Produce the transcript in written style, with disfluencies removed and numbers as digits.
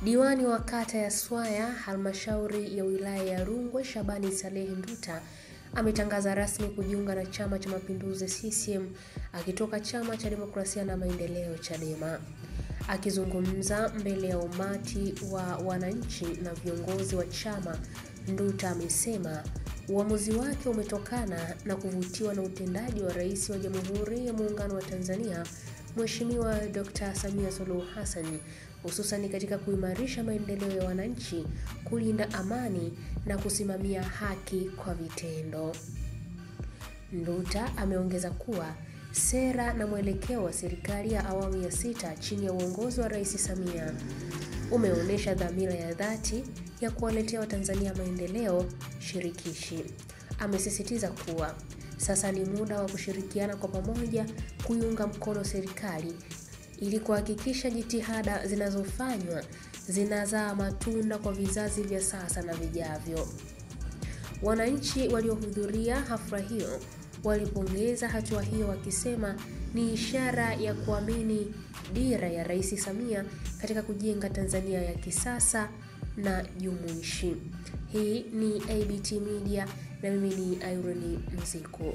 Diwani wa kata ya Swaya, halmashauri ya wilaya ya Rungwe, Shabani Salehe Nduta, ametangaza rasmi kujiunga na Chama cha Mapinduzi CCM akitoka Chama cha Demokrasia na Maendeleo Chadema. Akizungumza mbele ya umati wa wananchi na viongozi wa chama, Nduta amesema uamuzi wake umetokana na kuvutiwa na utendaji wa Rais wa Jamhuri ya Muungano wa Tanzania, Mheshimiwa Dr. Samia Suluhu Hassan, hususan katika kuimarisha maendeleo ya wananchi, kulinda amani na kusimamia haki kwa vitendo. Nduta ameongeza kuwa sera na mwelekeo wa serikali ya awamu ya 6 chini ya uongozi wa Rais Samia umeonyesha dhamira ya dhati ya kuwaletea Watanzania maendeleo shirikishi. Amesisitiza kuwa sasa ni muda wa kushirikiana kwa pamoja kuiunga mkono serikali ili kuhakikisha jitihada zinazofanywa zinazaa matunda kwa vizazi vya sasa na vijavyo. Wananchi waliohudhuria hafla hiyo walipongeza hatua hiyo wakisema ni ishara ya kuamini dira ya Rais Samia katika kujenga Tanzania ya kisasa na jumuishi. Hii ni ABT Media na mimi ni Irony Mziko.